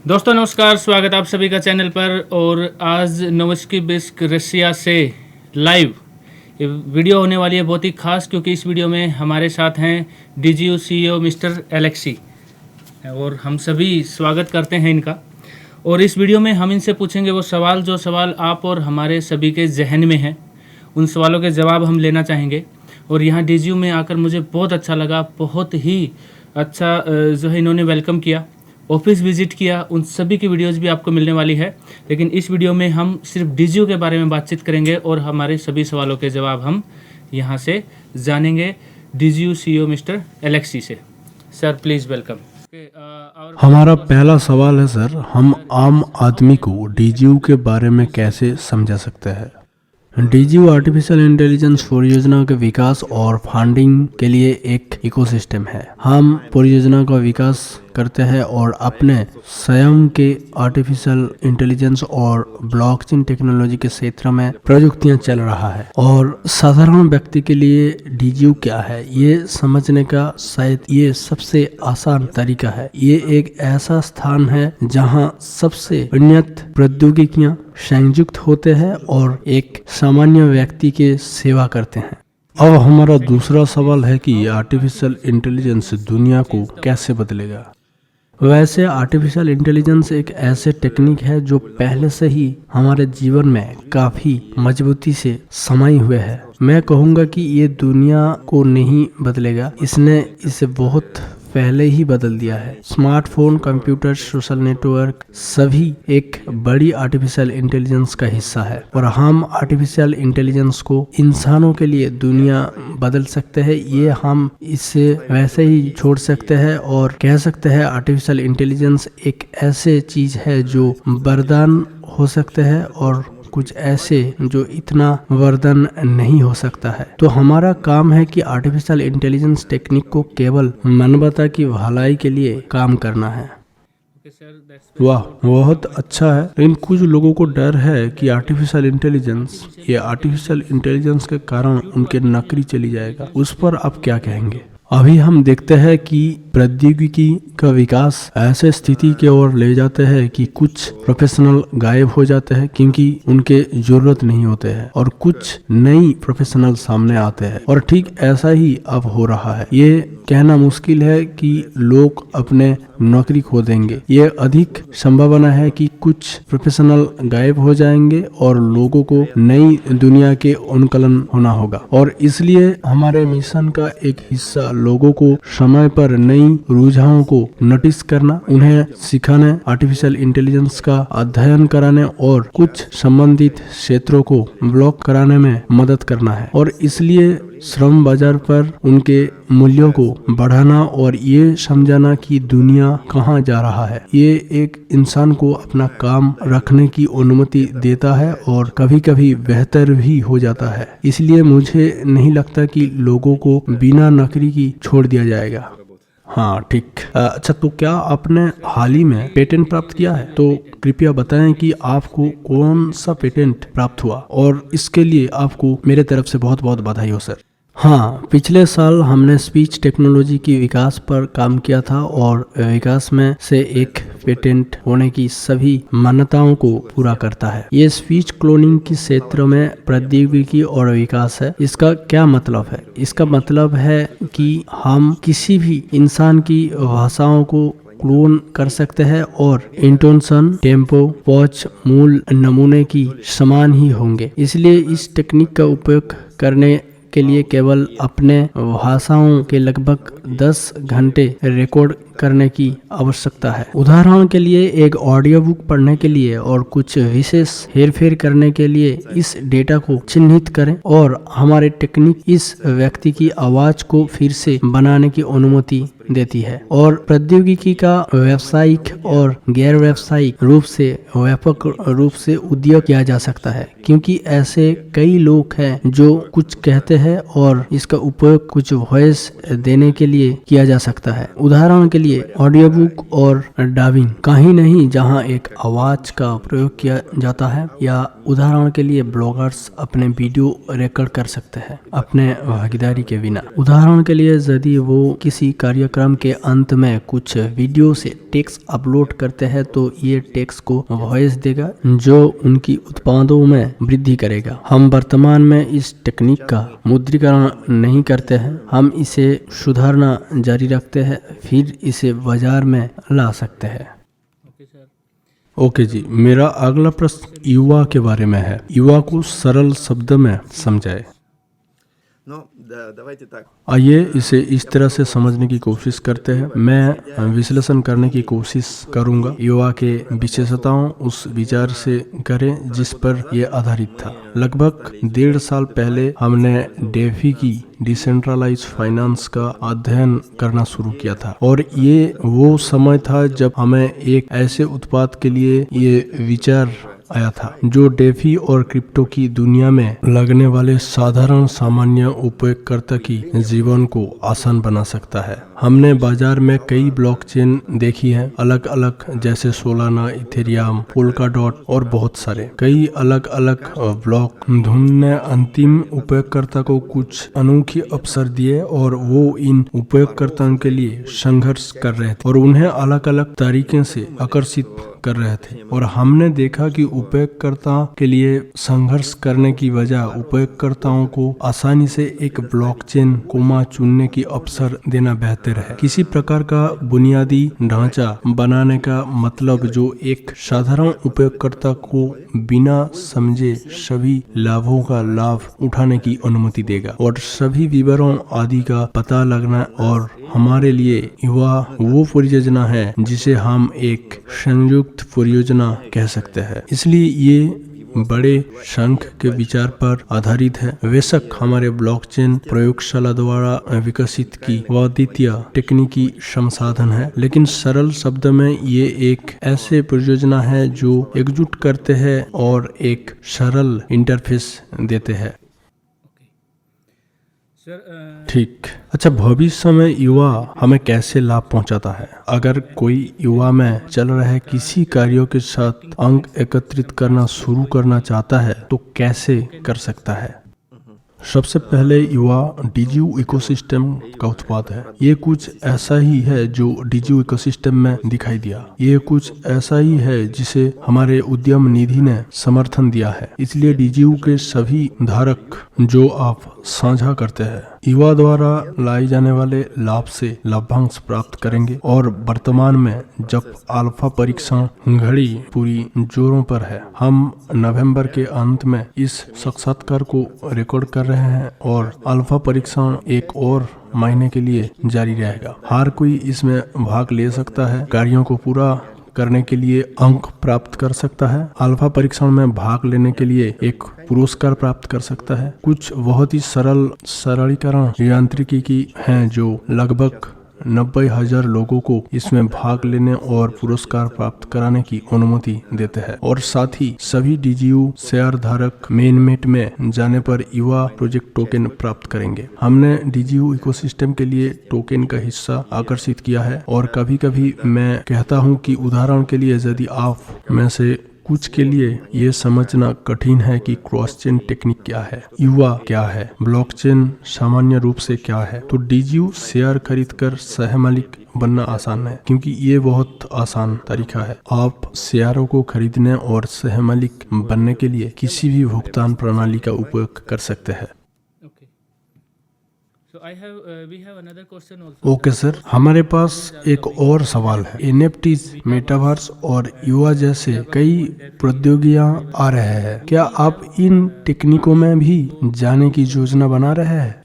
दोस्तों नमस्कार, स्वागत आप सभी का चैनल पर। और आज नोवसिबिर्स्क रशिया से लाइव ये वीडियो होने वाली है बहुत ही खास, क्योंकि इस वीडियो में हमारे साथ हैं DGU CEO मिस्टर एलेक्सी और हम सभी स्वागत करते हैं इनका। और इस वीडियो में हम इनसे पूछेंगे वो सवाल जो सवाल आप और हमारे सभी के जहन में हैं, उन सवालों के जवाब हम लेना चाहेंगे। और यहाँ DGU में आकर मुझे बहुत अच्छा लगा, बहुत ही अच्छा जो है इन्होंने वेलकम किया, ऑफिस विजिट किया, उन सभी की वीडियोस भी आपको मिलने वाली है। लेकिन इस वीडियो में हम सिर्फ DGU के बारे में बातचीत करेंगे और हमारे सभी सवालों के जवाब हम यहाँ से जानेंगे DGU CEO मिस्टर एलेक्सी से। Sir please welcome. हमारा पहला सवाल है सर, हम आम आदमी को DGU के बारे में कैसे समझा सकते हैं? DGU आर्टिफिशियल इंटेलिजेंस परियोजना के विकास और फंडिंग के लिए एक इकोसिस्टम है। हम परियोजना का विकास करते हैं और अपने स्वयं के आर्टिफिशियल इंटेलिजेंस और ब्लॉकचेन टेक्नोलॉजी के क्षेत्र में प्रयुक्तियां चल रहा है। और साधारण व्यक्ति के लिए DGU क्या है, ये समझने का शायद ये सबसे आसान तरीका है। ये एक ऐसा स्थान है जहां सबसे उन्नत प्रौद्योगिकियां संयुक्त होते हैं और एक सामान्य व्यक्ति के सेवा करते हैं। अब हमारा दूसरा सवाल है कि आर्टिफिशियल इंटेलिजेंस दुनिया को कैसे बदलेगा? वैसे आर्टिफिशियल इंटेलिजेंस एक ऐसे टेक्निक है जो पहले से ही हमारे जीवन में काफी मजबूती से समाई हुए है। मैं कहूँगा कि ये दुनिया को नहीं बदलेगा, इसने इसे बहुत पहले ही बदल दिया है। स्मार्टफोन, कंप्यूटर, सोशल नेटवर्क सभी एक बड़ी आर्टिफिशियल इंटेलिजेंस का हिस्सा है और हम आर्टिफिशियल इंटेलिजेंस को इंसानों के लिए दुनिया बदल सकते हैं। ये हम इसे वैसे ही छोड़ सकते हैं और कह सकते हैं आर्टिफिशियल इंटेलिजेंस एक ऐसे चीज है जो वरदान हो सकते हैं और कुछ ऐसे जो इतना वरदान नहीं हो सकता है। तो हमारा काम है कि आर्टिफिशियल इंटेलिजेंस टेक्निक को केवल मानवता की भलाई के लिए काम करना है। वाह, बहुत अच्छा है। लेकिन कुछ लोगों को डर है कि आर्टिफिशियल इंटेलिजेंस के कारण उनके नौकरी चली जाएगा। उस पर आप क्या कहेंगे? अभी हम देखते हैं कि प्रौद्योगिकी का विकास ऐसे स्थिति की ओर ले जाते हैं कि कुछ प्रोफेशनल गायब हो जाते हैं क्योंकि उनके जरूरत नहीं होते हैं और कुछ नई प्रोफेशनल सामने आते हैं। और ठीक ऐसा ही अब हो रहा है। ये कहना मुश्किल है कि लोग अपने नौकरी खो देंगे। ये अधिक संभावना है कि कुछ प्रोफेशनल गायब हो जाएंगे और लोगों को नई दुनिया के अनुकूलन होना होगा। और इसलिए हमारे मिशन का एक हिस्सा लोगों को समय पर नई रुझानों को नोटिस करना, उन्हें सिखाने, आर्टिफिशियल इंटेलिजेंस का अध्ययन कराने और कुछ संबंधित क्षेत्रों को ब्लॉक कराने में मदद करना है। और इसलिए श्रम बाजार पर उनके मूल्यों को बढ़ाना और ये समझाना कि दुनिया कहाँ जा रहा है, ये एक इंसान को अपना काम रखने की अनुमति देता है और कभी कभी बेहतर भी हो जाता है। इसलिए मुझे नहीं लगता कि लोगों को बिना नौकरी की छोड़ दिया जाएगा। हाँ ठीक। अच्छा, तो क्या आपने हाल ही में पेटेंट प्राप्त किया है? तो कृपया बताएं कि आपको कौन सा पेटेंट प्राप्त हुआ और इसके लिए आपको मेरे तरफ से बहुत बहुत बधाई हो सर। हाँ, पिछले साल हमने स्पीच टेक्नोलॉजी की विकास पर काम किया था और विकास में से एक पेटेंट होने की सभी मान्यताओं को पूरा करता है। ये स्पीच क्लोनिंग के क्षेत्र में प्रौद्योगिकी और विकास है। इसका क्या मतलब है? इसका मतलब है कि हम किसी भी इंसान की भाषाओं को क्लोन कर सकते हैं और इंटोनेशन, टेम्पो, पिच मूल नमूने की समान ही होंगे। इसलिए इस टेक्निक का उपयोग करने के लिए केवल अपने भाषाओं के लगभग 10 घंटे रिकॉर्ड करने की आवश्यकता है। उदाहरण के लिए एक ऑडियो बुक पढ़ने के लिए और कुछ विशेष हेरफेर करने के लिए इस डेटा को चिन्हित करें और हमारे टेक्निक इस व्यक्ति की आवाज को फिर से बनाने की अनुमति देती है। और प्रौद्योगिकी का व्यावसायिक और गैर व्यावसायिक रूप से व्यापक रूप से उपयोग किया जा सकता है, क्योंकि ऐसे कई लोग हैं जो कुछ कहते हैं और इसका उपयोग कुछ वॉइस देने के लिए किया जा सकता है। उदाहरण के लिए ऑडियो बुक और डबिंग कहीं नहीं जहां एक आवाज का प्रयोग किया जाता है, या उदाहरण के लिए ब्लॉगर्स अपने वीडियो रिकॉर्ड कर सकते हैं अपने भागीदारी के बिना। उदाहरण के लिए यदि वो किसी कार्यक्रम के अंत में कुछ वीडियो से टेक्स्ट अपलोड करते हैं तो ये टेक्स्ट को वॉइस देगा जो उनकी उत्पादों में वृद्धि करेगा। हम वर्तमान में इस टेक्निक का मुद्रीकरण नहीं करते हैं, हम इसे सुधारना जारी रखते हैं, फिर इसे बाजार में ला सकते हैं। ओके जी, मेरा अगला प्रश्न युवा के बारे में है। युवा को सरल शब्द में समझाए। Давайте так. आइए इसे इस तरह से समझने की कोशिश करते हैं। मैं विश्लेषण करने की कोशिश करूंगा। युवा के विशेषताओं उस विचार से करें जिस पर यह आधारित था। लगभग 1.5 साल पहले हमने डेफी की डिसेंट्रलाइज फाइनेंस का अध्ययन करना शुरू किया था, और ये वो समय था जब हमें एक ऐसे उत्पाद के लिए ये विचार आया था जो डेफी और क्रिप्टो की दुनिया में लगने वाले साधारण सामान्य उपयोगकर्ता की जीवन को आसान बना सकता है। हमने बाजार में कई ब्लॉकचेन देखी है, अलग अलग, जैसे सोलाना, इथेरियम, पोल्काडॉट और बहुत सारे। कई अलग अलग ब्लॉक ढूंढने अंतिम उपयोगकर्ता को कुछ अनोखे अवसर दिए और वो इन उपयोगकर्ताओं के लिए संघर्ष कर रहे थे और उन्हें अलग अलग तरीके से आकर्षित कर रहे थे। और हमने देखा कि उपयोगकर्ता के लिए संघर्ष करने की बजाय उपयोगकर्ताओं को आसानी से एक ब्लॉकचेन कोमा चुनने की अवसर देना बेहतर है। किसी प्रकार का बुनियादी ढांचा बनाने का मतलब जो एक साधारण उपयोगकर्ता को बिना समझे सभी लाभों का लाभ उठाने की अनुमति देगा और सभी विवरण आदि का पता लगना। और हमारे लिए युवा वो परियोजना है जिसे हम एक संयुक्त परियोजना कह सकते हैं, इसलिए ये बड़े संघ के विचार पर आधारित है। बेशक हमारे ब्लॉकचेन प्रयोगशाला द्वारा विकसित की अद्वितीय तकनीकी संसाधन है, लेकिन सरल शब्द में ये एक ऐसे परियोजना है जो एकजुट करते हैं और एक सरल इंटरफेस देते हैं। ठीक। अच्छा, भविष्य में युवा हमें कैसे लाभ पहुंचाता है? अगर कोई युवा में चल रहे किसी कार्यों के साथ अंक एकत्रित करना शुरू करना चाहता है तो कैसे कर सकता है? सबसे पहले युवा डीजीयू इकोसिस्टम का उत्पाद है। ये कुछ ऐसा ही है जो डीजीयू इकोसिस्टम में दिखाई दिया। ये कुछ ऐसा ही है जिसे हमारे उद्यम निधि ने समर्थन दिया है। इसलिए डीजीयू के सभी धारक जो आप साझा करते हैं युवा द्वारा लाई जाने वाले लाभ से लाभांश प्राप्त करेंगे। और वर्तमान में जब अल्फा परीक्षण घड़ी पूरी जोरों पर है, हम नवंबर के अंत में इस साक्षात्कार को रिकॉर्ड कर रहे हैं और अल्फा परीक्षण एक और महीने के लिए जारी रहेगा। हर कोई इसमें भाग ले सकता है, कार्यों को पूरा करने के लिए अंक प्राप्त कर सकता है, अल्फा परीक्षण में भाग लेने के लिए एक पुरस्कार प्राप्त कर सकता है। कुछ बहुत ही सरलीकरण यांत्रिकी की हैं जो लगभग 90,000 लोगों को इसमें भाग लेने और पुरस्कार प्राप्त कराने की अनुमति देते हैं। और साथ ही सभी डीजीयू शेयर धारक मेनमेट में जाने पर युवा प्रोजेक्ट टोकन प्राप्त करेंगे। हमने डीजीयू इकोसिस्टम के लिए टोकन का हिस्सा आकर्षित किया है और कभी कभी मैं कहता हूं कि उदाहरण के लिए यदि आप में से कुछ के लिए ये समझना कठिन है कि क्रॉस चेन टेक्निक क्या है, युवा क्या है, ब्लॉकचेन सामान्य रूप से क्या है, तो डीजीयू शेयर खरीदकर सह मालिक बनना आसान है, क्योंकि ये बहुत आसान तरीका है। आप शेयरों को खरीदने और सह मालिक बनने के लिए किसी भी भुगतान प्रणाली का उपयोग कर सकते हैं। ओके सर, हमारे पास एक और सवाल है। एनएफटीज, मेटावर्स और युवा जैसे कई प्रौद्योगिकियां आ रहे हैं, क्या आप इन टेक्निकों में भी जाने की योजना बना रहे हैं?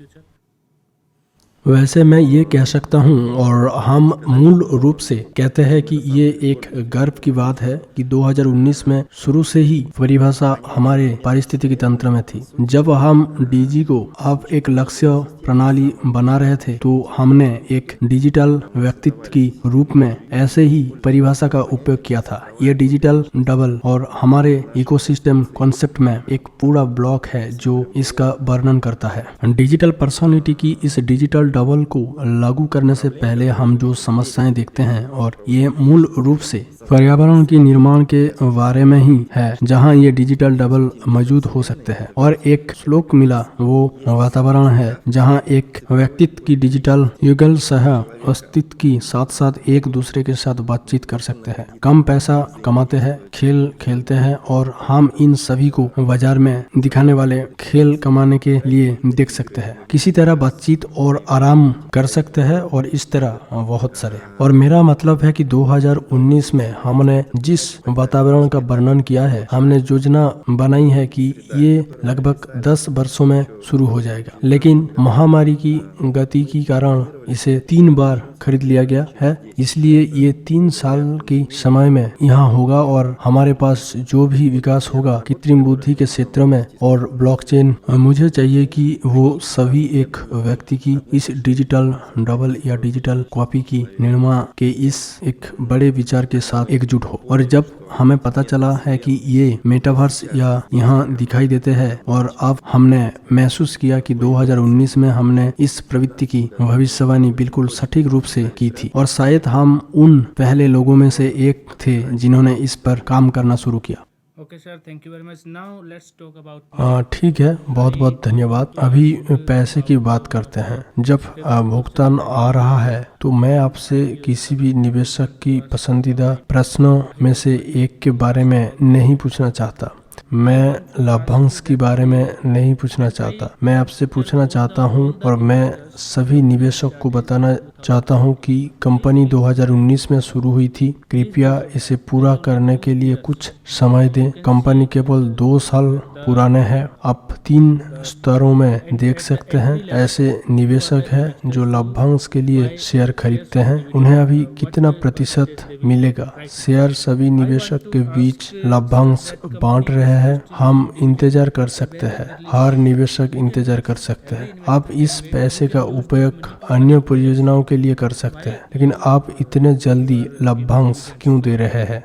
वैसे मैं ये कह सकता हूँ और हम मूल रूप से कहते हैं कि ये एक गर्व की बात है कि 2019 में शुरू से ही परिभाषा हमारे पारिस्थितिकी तंत्र में थी। जब हम डीजी को अब एक लक्ष्य प्रणाली बना रहे थे तो हमने एक डिजिटल व्यक्तित्व की रूप में ऐसे ही परिभाषा का उपयोग किया था। ये डिजिटल डबल और हमारे इकोसिस्टम कॉन्सेप्ट में एक पूरा ब्लॉक है जो इसका वर्णन करता है। डिजिटल पर्सनालिटी की इस डिजिटल डबल को लागू करने से पहले हम जो समस्याएं देखते हैं और ये मूल रूप से पर्यावरण के निर्माण के बारे में ही है जहां ये डिजिटल डबल मौजूद हो सकते हैं। और एक श्लोक मिला वो वातावरण है जहां एक व्यक्तित्व की डिजिटल युगल सह अस्तित्व की साथ साथ एक दूसरे के साथ बातचीत कर सकते हैं, कम पैसा कमाते हैं, खेल खेलते हैं और हम इन सभी को बाजार में दिखाने वाले खेल कमाने के लिए देख सकते हैं। किसी तरह बातचीत और आराम कर सकते हैं और इस तरह बहुत सारे। और मेरा मतलब है कि 2019 में हमने जिस वातावरण का वर्णन किया है, हमने योजना बनाई है कि ये लगभग 10 वर्षों में शुरू हो जाएगा, लेकिन महामारी की गति के कारण इसे 3 बार खरीद लिया गया है। इसलिए ये 3 साल के समय में यहाँ होगा और हमारे पास जो भी विकास होगा कृत्रिम बुद्धि के क्षेत्र में और ब्लॉकचेन, मुझे चाहिए कि वो सभी एक व्यक्ति की इस डिजिटल डबल या डिजिटल कॉपी की निर्माण के इस एक बड़े विचार के साथ एकजुट हो। और जब हमें पता चला है कि ये मेटावर्स या यहाँ दिखाई देते हैं और अब हमने महसूस किया कि 2019 में हमने इस प्रवृत्ति की भविष्यवाणी बिल्कुल सटीक रूप से की थी और शायद हम उन पहले लोगों में से एक थे जिन्होंने इस पर काम करना शुरू किया। Okay sir, thank you very much. Now let's talk about. ठीक है, बहुत बहुत धन्यवाद। अभी पैसे की बात करते हैं। जब भुगतान आ रहा है तो मैं आपसे किसी भी निवेशक की पसंदीदा प्रश्नों में से एक के बारे में नहीं पूछना चाहता। मैं लाभांश के बारे में नहीं पूछना चाहता। मैं आपसे पूछना चाहता हूं और मैं सभी निवेशक को बताना चाहता हूं कि कंपनी 2019 में शुरू हुई थी। कृपया इसे पूरा करने के लिए कुछ समय दें। कंपनी केवल 2 साल पुराने हैं। आप 3 स्तरों में देख सकते हैं। ऐसे निवेशक हैं जो लाभांश के लिए शेयर खरीदते हैं। उन्हें अभी कितना प्रतिशत मिलेगा? शेयर सभी निवेशक के बीच लाभांश बांट रहे हैं। हम इंतजार कर सकते हैं। हर निवेशक इंतजार कर सकते हैं। आप इस पैसे का उपयोग अन्य परियोजनाओं के लिए कर सकते हैं, लेकिन आप इतने जल्दी लाभांश क्यों दे रहे हैं?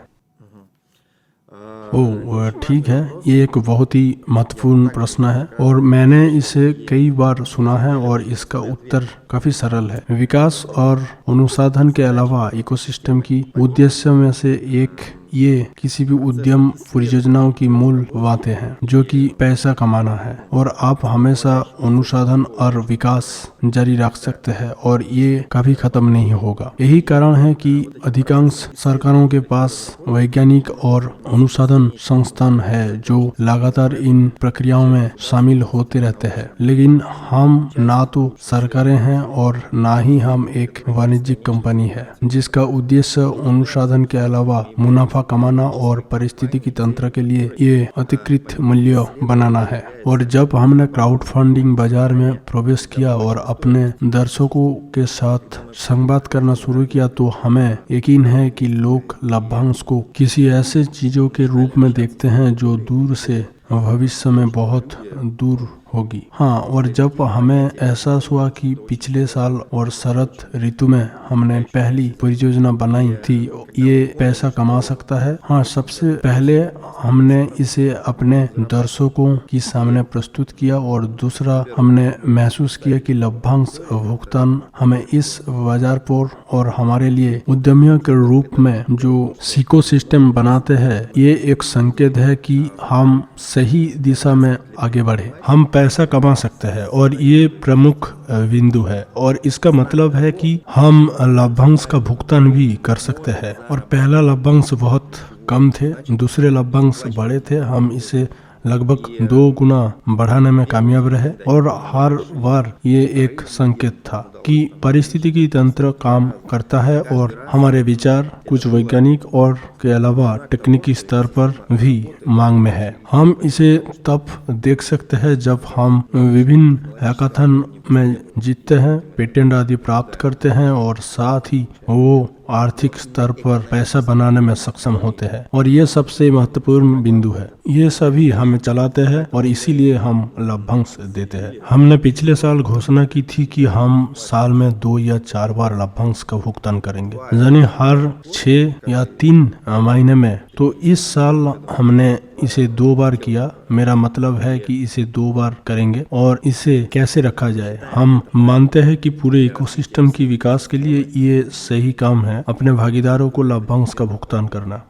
ओह ठीक है, ये एक बहुत ही महत्वपूर्ण प्रश्न है और मैंने इसे कई बार सुना है और इसका उत्तर काफी सरल है। विकास और अनुसंधान के अलावा इकोसिस्टम की उद्देश्य में से एक ये किसी भी उद्यम परियोजनाओं की मूल बातें हैं जो कि पैसा कमाना है और आप हमेशा अनुसंधान और विकास जारी रख सकते हैं और ये कभी खत्म नहीं होगा। यही कारण है कि अधिकांश सरकारों के पास वैज्ञानिक और अनुसंधान संस्थान है जो लगातार इन प्रक्रियाओं में शामिल होते रहते हैं, लेकिन हम ना तो सरकारें हैं और ना ही हम एक वाणिज्यिक कंपनी है जिसका उद्देश्य अनुसंधान के अलावा मुनाफा कमाना और पारिस्थितिकी तंत्र के लिए ये अतिरिक्त मूल्य बनाना है। और जब हमने क्राउड फंडिंग बाजार में प्रवेश किया और अपने दर्शकों के साथ संवाद करना शुरू किया तो हमें यकीन है कि लोग लाभांश को किसी ऐसे चीजों के रूप में देखते हैं जो दूर से भविष्य में बहुत दूर होगी। हाँ, और जब हमें एहसास हुआ कि पिछले साल और शरद ऋतु में हमने पहली परियोजना बनाई थी, ये पैसा कमा सकता है। हाँ, सबसे पहले हमने इसे अपने दर्शकों के सामने प्रस्तुत किया और दूसरा हमने महसूस किया कि लाभांश भुगतान हमें इस बाजार पर और हमारे लिए उद्यमियों के रूप में जो इकोसिस्टम बनाते हैं, ये एक संकेत है कि हम सही दिशा में आगे बढ़े। हम पैसा कमा सकते हैं और ये प्रमुख बिंदु है और इसका मतलब है कि हम लाभांश का भुगतान भी कर सकते हैं। और पहला लाभांश बहुत कम थे, दूसरे लाभांश बड़े थे। हम इसे लगभग 2 गुना बढ़ाने में कामयाब रहे और हर बार ये एक संकेत था कि पारिस्थितिकी तंत्र काम करता है और हमारे विचार कुछ वैज्ञानिक और के अलावा तकनीकी स्तर पर भी मांग में है। हम इसे तब देख सकते हैं जब हम विभिन्न हैकाथन में जीतते हैं, पेटेंट आदि प्राप्त करते हैं और साथ ही वो आर्थिक स्तर पर पैसा बनाने में सक्षम होते हैं। और ये सबसे महत्वपूर्ण बिंदु है। ये सभी हमें चलाते हैं और इसीलिए हम लाभांश देते हैं। हमने पिछले साल घोषणा की थी कि हम साल में 2 या 4 बार लाभांश का भुगतान करेंगे, यानी हर 6 या 3 महीने में। तो इस साल हमने इसे 2 बार किया। मेरा मतलब है कि इसे 2 बार करेंगे। और इसे कैसे रखा जाए, हम मानते हैं कि पूरे इकोसिस्टम की विकास के लिए ये सही काम है, अपने भागीदारों को लाभांश का भुगतान करना।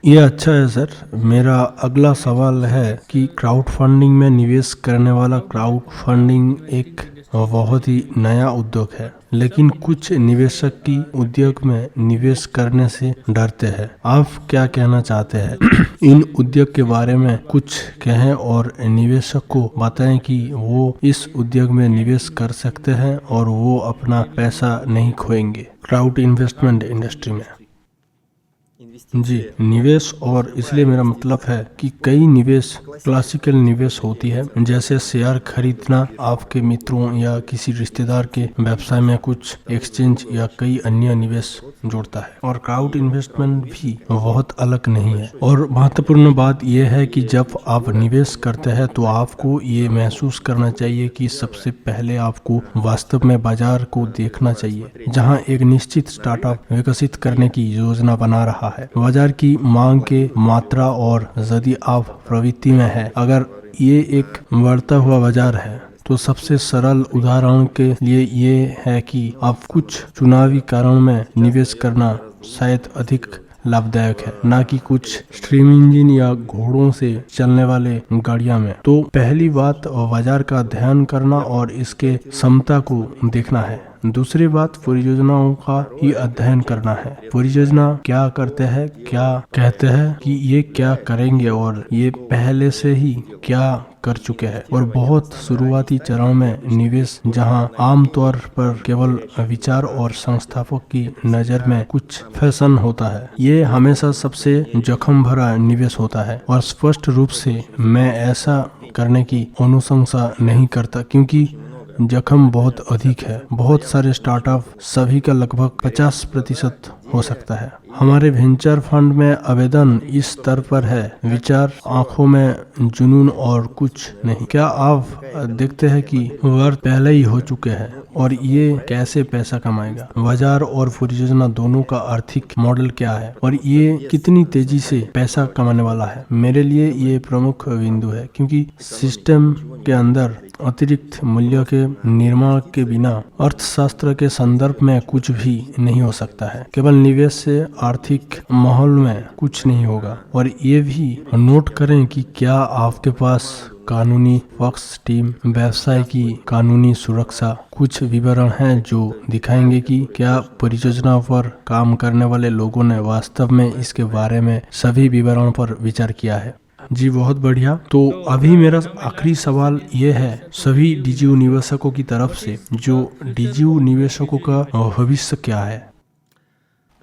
ये अच्छा है सर। मेरा अगला सवाल है कि क्राउड फंडिंग में निवेश करने वाला क्राउड फंडिंग एक बहुत ही नया उद्योग है, लेकिन कुछ निवेशक की उद्योग में निवेश करने से डरते हैं। आप क्या कहना चाहते हैं? इन उद्योग के बारे में कुछ कहें और निवेशक को बताएं कि वो इस उद्योग में निवेश कर सकते हैं और वो अपना पैसा नहीं खोएंगे क्राउड इन्वेस्टमेंट इंडस्ट्री में। जी, निवेश, और इसलिए मेरा मतलब है कि कई निवेश क्लासिकल निवेश होती है, जैसे शेयर खरीदना आपके मित्रों या किसी रिश्तेदार के व्यवसाय में कुछ एक्सचेंज या कई अन्य निवेश जोड़ता है। और क्राउड इन्वेस्टमेंट भी बहुत अलग नहीं है। और महत्वपूर्ण बात यह है कि जब आप निवेश करते हैं तो आपको ये महसूस करना चाहिए कि सबसे पहले आपको वास्तव में बाजार को देखना चाहिए, जहां एक निश्चित स्टार्टअप विकसित करने की योजना बना रहा है। बाजार की मांग के मात्रा, और यदि आप प्रवृत्ति में है, अगर ये एक बढ़ता हुआ बाजार है तो सबसे सरल उदाहरण के लिए ये है कि आप कुछ चुनावी कारणों में निवेश करना शायद अधिक लाभदायक है, ना कि कुछ स्ट्रीम इंजन या घोड़ों से चलने वाले गाड़ियां में। तो पहली बात बाजार का अध्ययन करना और इसके क्षमता को देखना है। दूसरी बात परियोजनाओं का ही अध्ययन करना है। परियोजना क्या करते हैं, क्या कहते हैं कि ये क्या करेंगे और ये पहले से ही क्या कर चुके हैं। और बहुत शुरुआती चरण में निवेश, जहां आमतौर पर केवल विचार और संस्थापक की नजर में कुछ फैशन होता है, ये हमेशा सबसे जोखिम भरा निवेश होता है। और स्पष्ट रूप से मैं ऐसा करने की अनुशंसा नहीं करता, क्योंकि जोखिम बहुत अधिक है। बहुत सारे स्टार्टअप, सभी का लगभग 50% हो सकता है। हमारे वेंचर फंड में आवेदन इस स्तर पर है, विचार, आंखों में जुनून और कुछ नहीं। क्या आप देखते हैं कि वर्ष पहले ही हो चुके हैं और ये कैसे पैसा कमाएगा? बाजार और परियोजना दोनों का आर्थिक मॉडल क्या है और ये कितनी तेजी से पैसा कमाने वाला है? मेरे लिए ये प्रमुख बिंदु है, क्योंकि सिस्टम के अंदर अतिरिक्त मूल्य के निर्माण के बिना अर्थशास्त्र के संदर्भ में कुछ भी नहीं हो सकता है। केवल निवेश से आर्थिक माहौल में कुछ नहीं होगा। और ये भी नोट करें कि क्या आपके पास कानूनी पक्ष, टीम, व्यवसाय की कानूनी सुरक्षा, कुछ विवरण हैं जो दिखाएंगे कि क्या परियोजना पर काम करने वाले लोगों ने वास्तव में इसके बारे में सभी विवरण पर विचार किया है। जी, बहुत बढ़िया। तो अभी मेरा आखिरी सवाल ये है सभी डीजीयू निवेशकों की तरफ से, जो डीजीयू निवेशकों का भविष्य क्या है?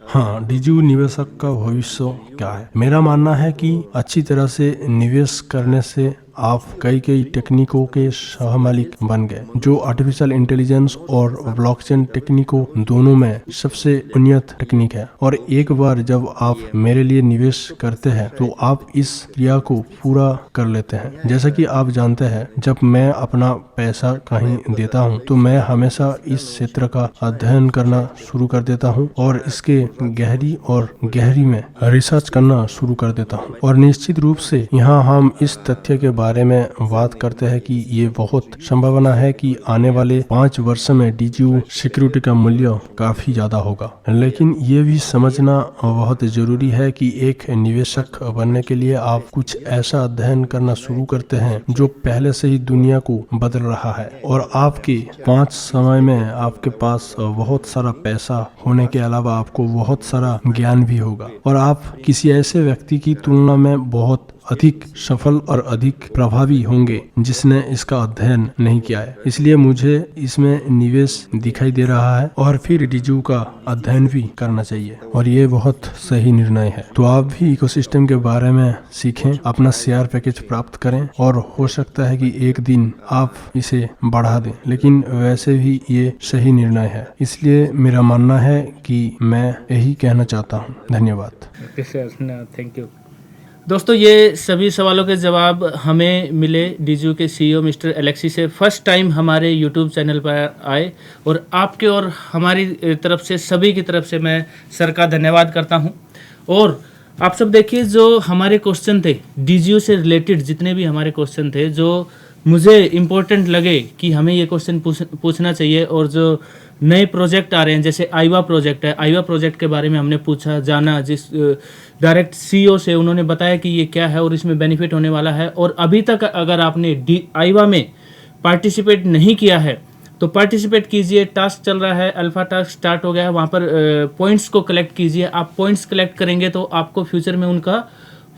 हाँ, डीजीयू निवेशक का भविष्य क्या है? मेरा मानना है कि अच्छी तरह से निवेश करने से आप कई टेक्निकों के सहमालिक बन गए, जो आर्टिफिशियल इंटेलिजेंस और ब्लॉकचेन टेक्निकों दोनों में सबसे उन्नत टेक्निक है। और एक बार जब आप मेरे लिए निवेश करते हैं तो आप इस क्रिया को पूरा कर लेते हैं। जैसा कि आप जानते हैं, जब मैं अपना पैसा कहीं देता हूं तो मैं हमेशा इस क्षेत्र का अध्ययन करना शुरू कर देता हूं और इसके गहरी में रिसर्च करना शुरू कर देता हूं। और निश्चित रूप से यहाँ हम इस तथ्य के बारे में बात करते हैं कि ये बहुत संभावना है कि आने वाले 5 वर्ष में डीजीयू सिक्योरिटी का मूल्य काफी ज्यादा होगा। लेकिन ये भी समझना बहुत जरूरी है कि एक निवेशक बनने के लिए आप कुछ ऐसा अध्ययन करना शुरू करते हैं जो पहले से ही दुनिया को बदल रहा है। और आपके 5 समय में आपके पास बहुत सारा पैसा होने के अलावा आपको बहुत सारा ज्ञान भी होगा और आप किसी ऐसे व्यक्ति की तुलना में बहुत अधिक सफल और अधिक प्रभावी होंगे जिसने इसका अध्ययन नहीं किया है। इसलिए मुझे इसमें निवेश दिखाई दे रहा है और फिर डीजीयू का अध्ययन भी करना चाहिए और ये बहुत सही निर्णय है। तो आप भी इकोसिस्टम के बारे में सीखें, अपना शेयर पैकेज प्राप्त करें और हो सकता है कि एक दिन आप इसे बढ़ा दें, लेकिन वैसे भी ये सही निर्णय है। इसलिए मेरा मानना है कि मैं यही कहना चाहता हूँ। धन्यवाद। Okay sir, thank you. दोस्तों, ये सभी सवालों के जवाब हमें मिले डीजीयू के सीईओ मिस्टर एलेक्सी से। फर्स्ट टाइम हमारे यूट्यूब चैनल पर आए और आपके और हमारी तरफ से, सभी की तरफ से मैं सर का धन्यवाद करता हूं। और आप सब देखिए, जो हमारे क्वेश्चन थे डीजीयू से रिलेटेड, जितने भी हमारे क्वेश्चन थे जो मुझे इम्पोर्टेंट लगे कि हमें ये क्वेश्चन पूछना चाहिए, और जो नए प्रोजेक्ट आ रहे हैं जैसे आईवा प्रोजेक्ट है, आईवा प्रोजेक्ट के बारे में हमने पूछा, जाना, जिस डायरेक्ट सीईओ से उन्होंने बताया कि ये क्या है और इसमें बेनिफिट होने वाला है। और अभी तक अगर आपने आईवा में पार्टिसिपेट नहीं किया है तो पार्टिसिपेट कीजिए। टास्क चल रहा है, अल्फा टास्क स्टार्ट हो गया है, वहाँ पर पॉइंट्स को कलेक्ट कीजिए। आप पॉइंट्स कलेक्ट करेंगे तो आपको फ्यूचर में उनका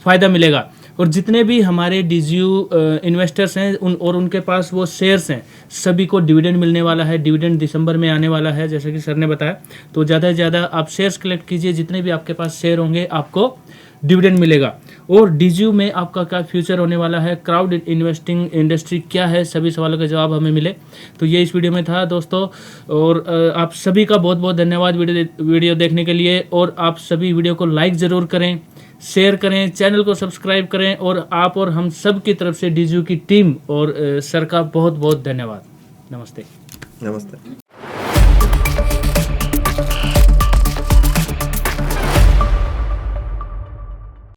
फ़ायदा मिलेगा। और जितने भी हमारे डीजीयू इन्वेस्टर्स हैं और उनके पास वो शेयर्स हैं, सभी को डिविडेंड मिलने वाला है। डिविडेंड दिसंबर में आने वाला है, जैसे कि सर ने बताया। तो ज़्यादा से ज़्यादा आप शेयर्स कलेक्ट कीजिए, जितने भी आपके पास शेयर होंगे आपको डिविडेंड मिलेगा। और डीजीयू में आपका क्या फ्यूचर होने वाला है, क्राउड इन्वेस्टिंग इंडस्ट्री क्या है, सभी सवालों के जवाब हमें मिले। तो ये इस वीडियो में था दोस्तों। और आप सभी का बहुत बहुत धन्यवाद वीडियो देखने के लिए। और आप सभी वीडियो को लाइक ज़रूर करें, शेयर करें, चैनल को सब्सक्राइब करें। और आप और हम सब की तरफ से डीजीयू की टीम और सर का बहुत बहुत धन्यवाद। नमस्ते। नमस्ते।